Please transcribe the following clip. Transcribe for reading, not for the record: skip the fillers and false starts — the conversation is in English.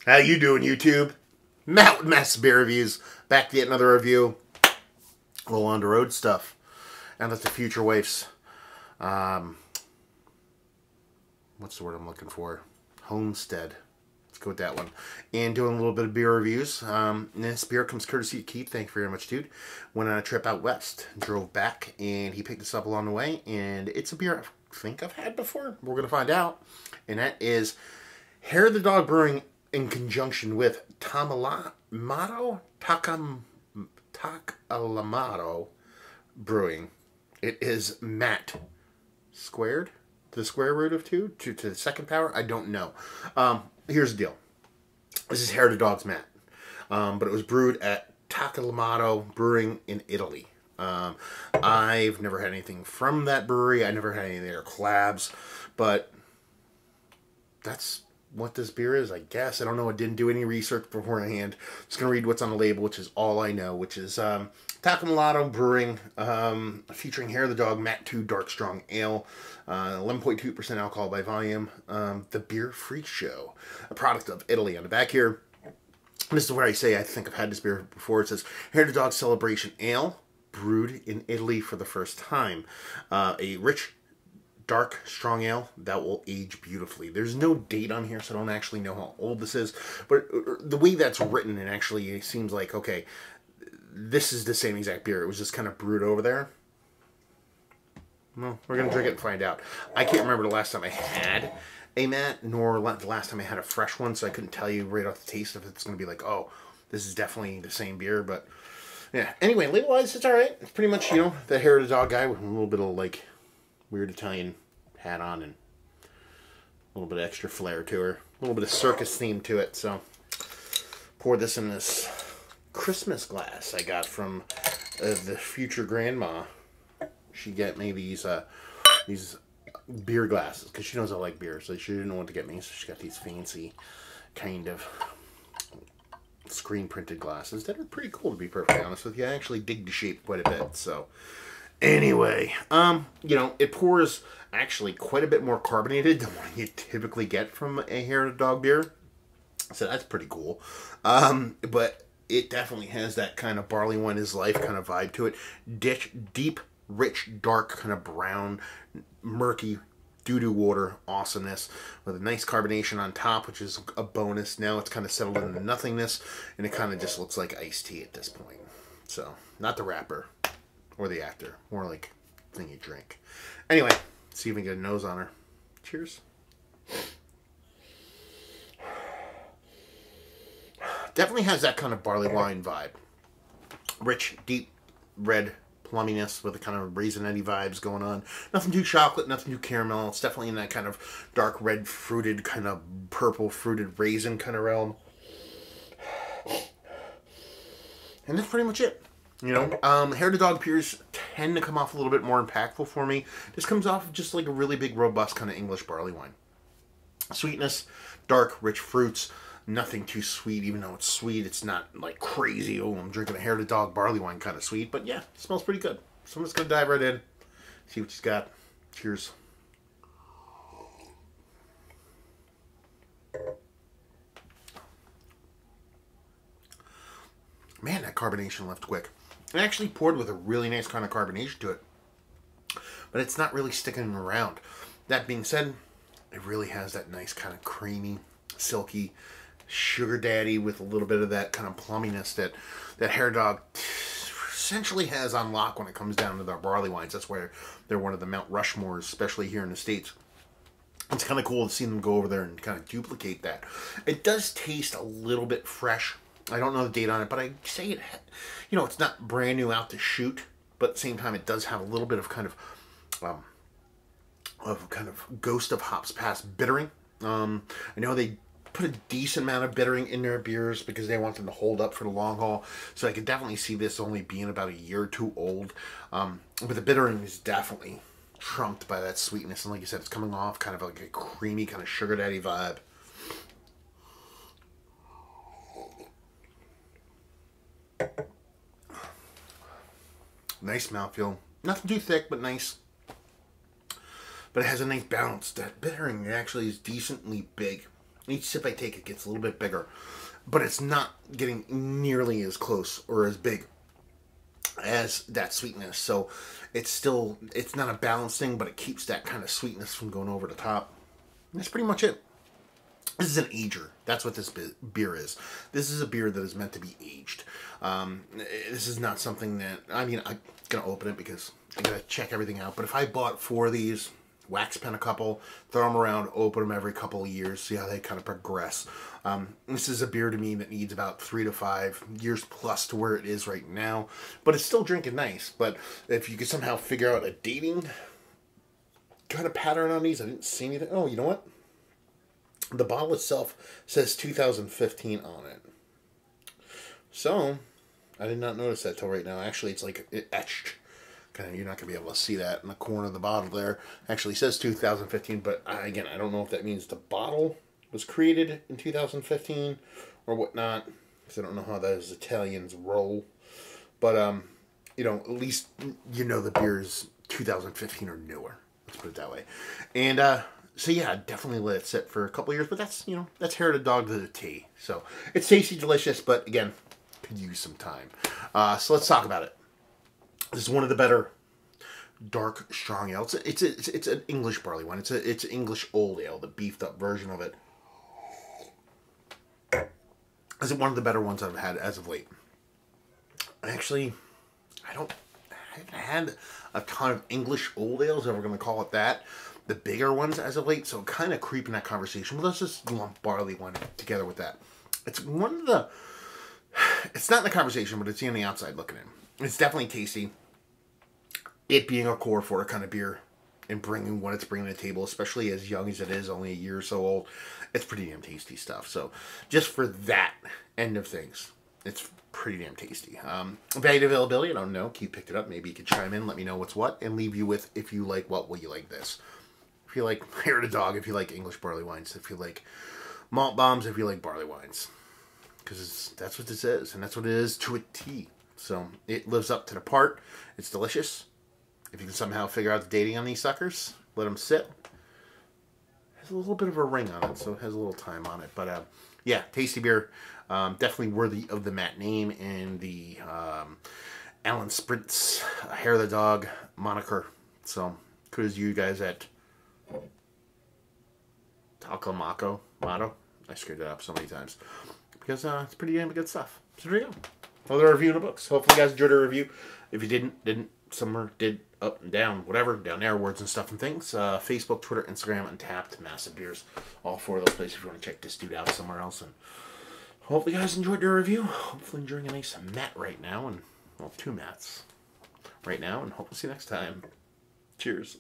How you doing, YouTube? Matt² beer reviews. Back to yet another review. A little on the road stuff. And that's the future waifs. What's the word I'm looking for? Homestead. Let's go with that one. And doing a little bit of beer reviews. And this beer comes courtesy of Keith. Thank you very much, dude. Went on a trip out west. Drove back. And he picked us up along the way. And it's a beer I think I've had before. We're going to find out. And that is Hair of the Dog Brewing in conjunction with Toccalmatto Brewing. It is Matt squared to the square root of 2 to the second power. I don't know. Here's the deal. This is Hair of the Dog's Matt, but it was brewed at Toccalmatto Brewing in Italy. I've never had anything from that brewery. I never had any of their collabs, but that's what this beer is, I guess. I don't know. I didn't do any research beforehand. Just going to read what's on the label, which is all I know, which is Toccalmatto Brewing, featuring Hair of the Dog Matt² Dark Strong Ale, 11.2% alcohol by volume, The Beer Freak Show, a product of Italy. On the back here, this is where I say I think I've had this beer before. It says, Hair of the Dog Celebration Ale, brewed in Italy for the first time. A rich, dark, strong ale that will age beautifully. There's no date on here, so I don't actually know how old this is. But the way that's written, it actually seems like, okay, this is the same exact beer. It was just kind of brewed over there. Well, we're going to drink it and find out. I can't remember the last time I had a Matt, nor the last time I had a fresh one, so I couldn't tell you right off the taste if it's going to be like, oh, this is definitely the same beer. But, yeah. Anyway, label-wise, it's alright. It's pretty much, you know, the Hair of the Dog guy with a little bit of, like, weird Italian hat on and a little bit of extra flair to her. A little bit of circus theme to it. So, pour this in this Christmas glass I got from the future grandma. She got me these beer glasses because she knows I like beer, so she didn't know what to get me, so she got these fancy kind of screen printed glasses that are pretty cool, to be perfectly honest with you. I actually dig the shape quite a bit. So anyway, you know, it pours actually quite a bit more carbonated than what you typically get from a Hair of the Dog beer, so that's pretty cool. But it definitely has that kind of barley wine is life kind of vibe to it. Deep, rich, dark, kind of brown, murky doo-doo water awesomeness with a nice carbonation on top, which is a bonus. Now it's kind of settled into nothingness, and it kind of just looks like iced tea at this point. So, not the wrapper or the actor, more like thing you drink. Anyway, see if we can get a nose on her. Cheers. Definitely has that kind of barley wine vibe. Rich, deep, red plumminess with a kind of raisinette vibes going on. Nothing too chocolate, nothing too caramel. It's definitely in that kind of dark red fruited, kind of purple fruited raisin kind of realm. And that's pretty much it. You know, Hair of the Dog beers tend to come off a little bit more impactful for me. This comes off just like a really big, robust kind of English barley wine. Sweetness, dark, rich fruits. Nothing too sweet, even though it's sweet. It's not like crazy, oh, I'm drinking a Hair of the Dog barley wine kind of sweet. But yeah, it smells pretty good. So I'm just going to dive right in, see what she's got. Cheers. Man, that carbonation left quick. It actually poured with a really nice kind of carbonation to it. But it's not really sticking around. That being said, it really has that nice kind of creamy, silky, sugar daddy with a little bit of that kind of plumminess that Hair Dog essentially has on lock when it comes down to their barley wines. That's where they're one of the Mount Rushmores, especially here in the States. It's kind of cool to see them go over there and kind of duplicate that. It does taste a little bit fresh. I don't know the date on it, but I say it, you know, it's not brand new out the chute, but at the same time it does have a little bit of kind of ghost of hops past bittering. I know they put a decent amount of bittering in their beers because they want them to hold up for the long haul. So I could definitely see this only being about a year or two old. But the bittering is definitely trumped by that sweetness. And like you said, it's coming off kind of like a creamy kind of sugar daddy vibe. Nice mouthfeel. Nothing too thick, but nice. But it has a nice balance. That bittering actually is decently big. Each sip I take, it gets a little bit bigger, but it's not getting nearly as close or as big as that sweetness. So it's not a balanced thing, but it keeps that kind of sweetness from going over the top. And that's pretty much it. This is an ager. That's what this beer is. This is a beer that is meant to be aged. This is not something that, I mean, I'm going to open it because I got to check everything out. But if I bought 4 of these, wax pen a couple, throw them around, open them every couple of years, see how they kind of progress. This is a beer to me that needs about 3 to 5 years plus to where it is right now. But it's still drinking nice. But if you could somehow figure out a dating kind of pattern on these, I didn't see anything. Oh, you know what? The bottle itself says 2015 on it. So, I did not notice that till right now. Actually, it's like etched. Kind of, you're not going to be able to see that in the corner of the bottle there. Actually says 2015, but again, I don't know if that means the bottle was created in 2015 or whatnot, because I don't know how those Italians roll. But, you know, at least you know the beer is 2015 or newer. Let's put it that way. And, so yeah, definitely let it sit for a couple of years, but that's, you know, that's hair to dog to the tea. So it's tasty, delicious, but again, could use some time. So let's talk about it. This is one of the better dark, strong ale. It's an English barley wine. It's an English old ale, the beefed up version of it. It's one of the better ones I've had as of late. Actually, I haven't had a ton of English old ales, if we're going to call it that. The bigger ones as of late, so kind of creeping that conversation. But let's just lump barley wine together with that. It's one of the... It's not in the conversation, but it's on the outside looking in. It's definitely tasty. It being a core for a kind of beer and bringing what it's bringing to the table, especially as young as it is, only a year or so old, it's pretty damn tasty stuff. So just for that end of things, it's pretty damn tasty. Value availability, I don't know. Keith picked it up. Maybe you could chime in, let me know what's what, and leave you with, if you like what, will you like this? If you like hair to dog, if you like English barley wines, if you like malt bombs, if you like barley wines. Because that's what this is, and that's what it is to a T. So it lives up to the part. It's delicious. If you can somehow figure out the dating on these suckers, let them sit. It has a little bit of a ring on it, so it has a little time on it. But yeah, tasty beer. Definitely worthy of the Matt name and the Alan Sprint's Hair of the Dog moniker. So kudos to you guys at Toccalmatto. I screwed it up so many times. Because it's pretty damn good stuff. So there you go. Another review in the books. Hopefully you guys enjoyed the review. If you didn't, somewhere did, up and down, whatever, down there, words and stuff and things. Facebook, Twitter, Instagram, Untapped, Massive Beers. All 4 of those places if you want to check this dude out somewhere else. And hopefully you guys enjoyed your review. Hopefully enjoying a nice Matt right now. And, well, 2 Matts right now. And hope to see you next time. Cheers.